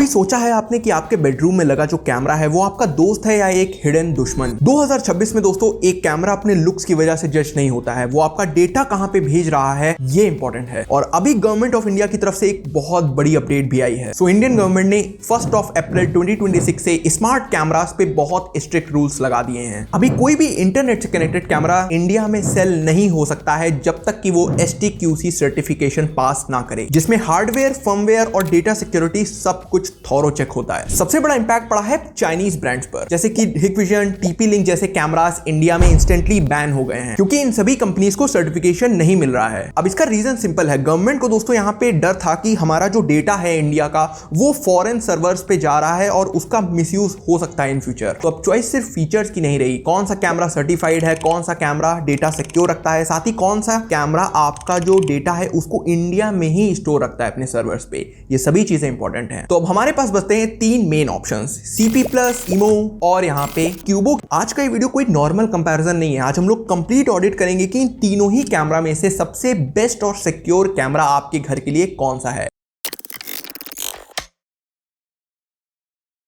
कभी सोचा है आपने कि आपके बेडरूम में लगा जो कैमरा है वो आपका दोस्त है या एक हिडन दुश्मन? 2026 में दोस्तों एक कैमरा अपने लुक्स की वजह से जज नहीं होता है, वो आपका डेटा कहां पे भेज रहा है ये इंपॉर्टेंट है। और अभी गवर्नमेंट ऑफ इंडिया की तरफ से एक बहुत बड़ी अपडेट भी आई है। इंडियन गवर्नमेंट ने 1 अप्रैल 2026 से स्मार्ट कैमरास पे बहुत स्ट्रिक्ट रूल्स लगा दिए हैं। अभी कोई भी इंटरनेट से कनेक्टेड कैमरा इंडिया में सेल नहीं हो सकता है जब तक कि वो STQC सर्टिफिकेशन पास ना करे, जिसमें हार्डवेयर, फर्मवेयर और डेटा सिक्योरिटी सब कुछ थॉरो चेक होता है। सबसे बड़ा इंपैक्ट पड़ा है चाइनीज ब्रांड्स पर, जैसे कि हिकविजन, TP-Link जैसे कैमरास इंडिया में इंस्टेंटली बैन हो गए हैं क्योंकि इन सभी कंपनीज को सर्टिफिकेशन नहीं मिल रहा है। अब इसका रीजन सिंपल है, गवर्नमेंट को दोस्तों यहाँ पे डर था कि हमारा जो डेटा है इंडिया का वो फॉरेन सर्वर्स पे जा रहा है और उसका मिसयूज हो सकता है इन फ्यूचर। तो अब चॉइस सिर्फ फीचर्स की नहीं रही, कौन सा कैमरा सर्टिफाइड है, कौन सा कैमरा डेटा सिक्योर रखता है, साथ ही कौन सा कैमरा आपका जो डेटा है उसको इंडिया में ही स्टोर रखता है अपने सर्वर्स पे, ये सभी चीजें इंपॉर्टेंट हैं। तो अब हमारे पास बचते हैं 3 मेन ऑप्शंस, CP+, ईमो और यहाँ पे क्यूबो। आज का ये वीडियो कोई नॉर्मल कंपैरिजन नहीं है, आज हम लोग कंप्लीट ऑडिट करेंगे कि इन तीनों ही कैमरा में से सबसे बेस्ट और सिक्योर कैमरा आपके घर के लिए कौन सा है।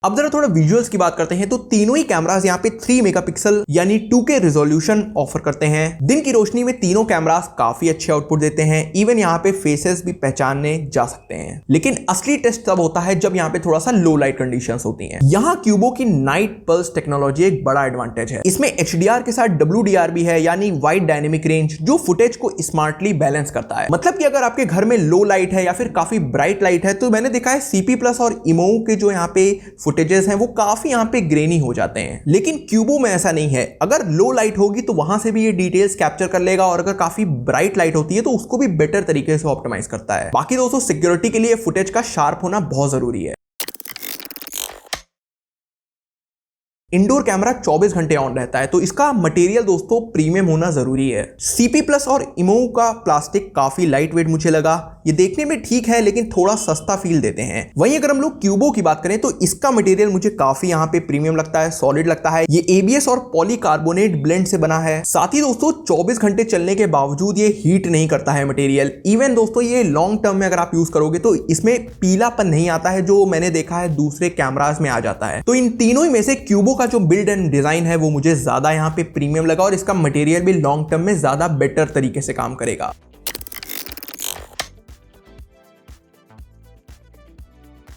अब जरा थोड़ा विजुअल्स की बात करते हैं तो तीनों ही कैमरास यहाँ पे 3 मेगापिक्सल यानी 2K रिजोल्यूशन ऑफर करते हैं। दिन की रोशनी में तीनों कैमरास काफी अच्छे आउटपुट देते हैं, इवन यहाँ पे फेसेस भी पहचानने जा सकते हैं। लेकिन असली टेस्ट तब होता है जब यहाँ पे थोड़ा सा लो लाइट कंडीशंस होती हैं। यहाँ क्यूबो की नाइट पल्स टेक्नोलॉजी एक बड़ा एडवांटेज है। इसमें HDR के साथ WDR भी है, यानी वाइड डायनेमिक रेंज, जो फुटेज को स्मार्टली बैलेंस करता है। मतलब कि अगर आपके घर में लो लाइट है या फिर काफी ब्राइट लाइट है तो मैंने देखा है CP+ और ईमो के जो यहाँ पे फुटेजेस हैं वो काफी यहाँ पे ग्रेनी हो जाते हैं, लेकिन क्यूबो में ऐसा नहीं है। अगर लो लाइट होगी तो वहां से भी ये डिटेल्स कैप्चर कर लेगा और अगर काफी ब्राइट लाइट होती है तो उसको भी बेटर तरीके से ऑप्टिमाइज करता है। बाकी दोस्तों सिक्योरिटी के लिए फुटेज का शार्प होना बहुत जरूरी है। इंडोर कैमरा 24 घंटे ऑन रहता है तो इसका मटेरियल दोस्तों प्रीमियम होना जरूरी है। CP+ और ईमो का प्लास्टिक काफी लाइट वेट मुझे लगा, ये देखने में ठीक है लेकिन थोड़ा सस्ता फील देते हैं। वहीं अगर हम लोग क्यूबो की बात करें तो इसका मटेरियल मुझे काफी यहाँ पे प्रीमियम लगता है, सॉलिड लगता है। ये ABS और पॉलीकार्बोनेट ब्लेंड से बना है। साथ ही दोस्तों 24 घंटे चलने के बावजूद ये हीट नहीं करता है मटेरियल। इवन दोस्तों ये लॉन्ग टर्म में अगर आप यूज करोगे तो इसमें पीलापन नहीं आता है जो मैंने देखा है दूसरे कैमरास में आ जाता है। तो इन तीनों ही में से क्यूबो जो बिल्ड एंड डिजाइन है वो मुझे ज्यादा यहाँ पे प्रीमियम लगा और इसका मटेरियल भी लॉन्ग टर्म में ज्यादा बेटर तरीके से काम करेगा।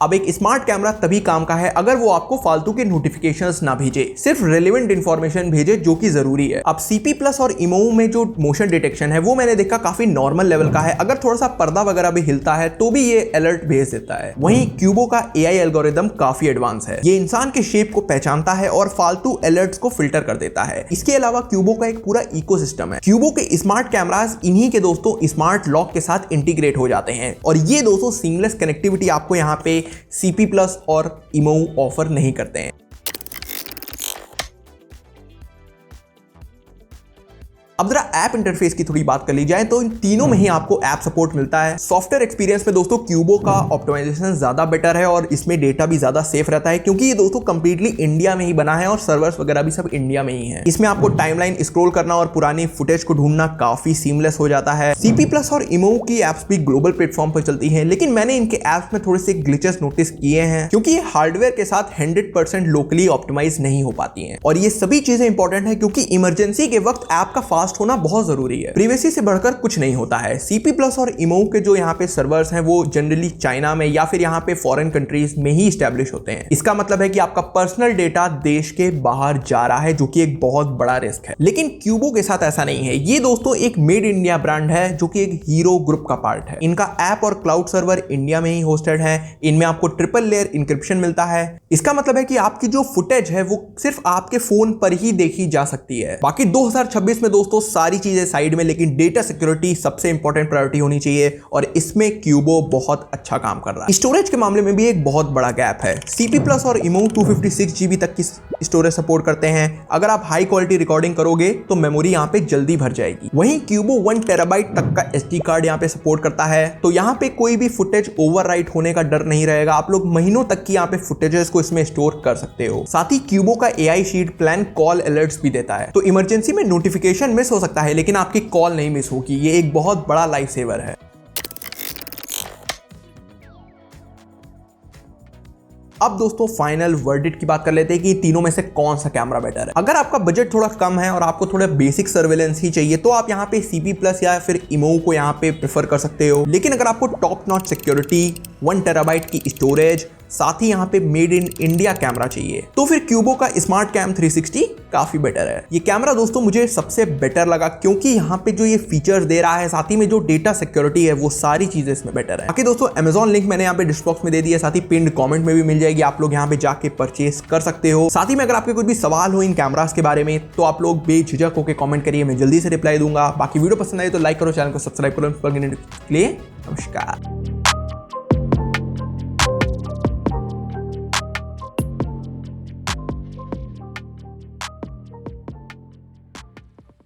अब एक स्मार्ट कैमरा तभी काम का है अगर वो आपको फालतू के नोटिफिकेशंस ना भेजे, सिर्फ रेलेवेंट इंफॉर्मेशन भेजे जो कि जरूरी है। अब CP+ और ईमो में जो मोशन डिटेक्शन है वो मैंने देखा काफी नॉर्मल लेवल का है, अगर थोड़ा सा पर्दा वगैरह भी हिलता है तो भी ये अलर्ट भेज देता है। वहीं क्यूबो का AI एल्गोरिदम काफी एडवांस है, ये इंसान के शेप को पहचानता है और फालतू अलर्ट्स को फिल्टर कर देता है। इसके अलावा क्यूबो का एक पूरा इकोसिस्टम है। क्यूबो के स्मार्ट कैमरास इन्हीं के दोस्तों स्मार्ट लॉक के साथ इंटीग्रेट हो जाते हैं और ये दोस्तों सीमलेस कनेक्टिविटी आपको यहाँ पे CP+ और ईमो ऑफर नहीं करते हैं। अब जरा ऐप इंटरफेस की थोड़ी बात कर ली जाए तो इन तीनों में ही आपको ऐप सपोर्ट मिलता है। सॉफ्टवेयर एक्सपीरियंस में दोस्तों क्यूबो का ऑप्टिमाइजेशन ज्यादा बेटर है और इसमें डेटा भी ज्यादा सेफ रहता है क्योंकि ये दोस्तों कंप्लीटली इंडिया में ही बना है और सर्वर्स वगैरह भी सब इंडिया में ही है। इसमें आपको टाइमलाइन स्क्रॉल करना और पुरानी फुटेज को ढूंढना काफी सीमलेस हो जाता है। CP+ और ईमो की एप्स भी ग्लोबल प्लेटफॉर्म पर चलती है, लेकिन मैंने इनके एप्स में थोड़े से ग्लिचेस नोटिस किए हैं क्योंकि ये हार्डवेयर के साथ 100% लोकली ऑप्टिमाइज नहीं हो पाती है। और ये सभी चीजें इंपॉर्टेंट है क्योंकि इमरजेंसी के वक्त ऐप का होना बहुत जरूरी है। प्राइवेसी से बढ़कर कुछ नहीं होता है। CP+ और ईमो के जो यहाँ पे सर्वर्स हैं वो जनरली चाइना में या फिर यहाँ पे फॉरेन कंट्रीज में ही स्टैब्लिश होते हैं। इसका मतलब है कि आपका पर्सनल डेटा देश के बाहर जा रहा है जो कि एक बहुत बड़ा रिस्क है। लेकिन क्यूबो के साथ ऐसा नहीं है। ये दोस्तों एक मेड इंडिया ब्रांड है जो कि एक हीरो ग्रुप का पार्ट है। इनका ऐप और क्लाउड सर्वर इंडिया में ही होस्टेड है। इनमें आपको ट्रिपल लेयर इंक्रिप्शन मिलता है। इसका मतलब है कि आपकी जो फुटेज है वो सिर्फ आपके फोन पर ही देखी जा सकती है। बाकी 2026 में दोस्तों सारी चीजें साइड में, लेकिन डेटा सिक्योरिटी सबसे इंपॉर्टेंट प्रायोरिटी होनी चाहिए और इसमें क्यूबो बहुत अच्छा काम कर रहा है। स्टोरेज के मामले में भी एक बहुत बड़ा गैप है। CP+ और ईमो 256 GB तक की स्टोरेज सपोर्ट करते हैं। अगर आप हाई क्वालिटी रिकॉर्डिंग करोगे तो मेमोरी यहाँ पे जल्दी भर जाएगी। वहीं क्यूबो 1 टेराबाइट तक का SD कार्ड यहाँ पे सपोर्ट करता है, तो यहाँ पे कोई भी फुटेज ओवरराइट होने का डर नहीं रहेगा। आप लोग महीनों तक की यहाँ पे फुटेजेस को इसमें स्टोर कर सकते हो। साथ ही क्यूबो का AI sheet plan call alerts भी देता है, तो इमरजेंसी में नोटिफिकेशन मिस हो सकता है लेकिन आपकी कॉल नहीं मिस होगी। ये एक बहुत बड़ा लाइफ सेवर है। अब दोस्तों फाइनल वर्डिक्ट की बात कर लेते हैं कि तीनों में से कौन सा कैमरा बेटर है। अगर आपका बजट थोड़ा कम है और आपको थोड़ा बेसिक सर्वेलेंस ही चाहिए तो आप यहाँ पे CP प्लस या फिर इमो को यहाँ पे प्रेफर कर सकते हो। लेकिन अगर आपको टॉप नॉच सिक्योरिटी, 1 टेराबाइट की स्टोरेज, साथ ही यहाँ पे मेड इन इंडिया कैमरा चाहिए तो फिर क्यूबो का स्मार्ट कैम 360 काफी बेटर है। ये कैमरा दोस्तों मुझे सबसे बेटर लगा क्योंकि यहाँ पे जो ये फीचर्स दे रहा है, साथ ही में जो डेटा सिक्योरिटी है, वो सारी चीजें इसमें बेटर है। बाकी दोस्तों Amazon लिंक मैंने यहाँ पे डिस्क्रिप्शन में दे दिया, साथ ही पिन्ड कमेंट में भी मिल जाएगी, आप लोग यहाँ पे जाके परचेस कर सकते हो। साथ ही में अगर आपके कुछ भी सवाल हो इन कैमरास के बारे में तो आप लोग बेझिझक होकर कमेंट करिए, मैं जल्दी से रिप्लाई दूंगा। बाकी वीडियो पसंद आए तो लाइक करो, चैनल को सब्सक्राइब करो। नमस्कार।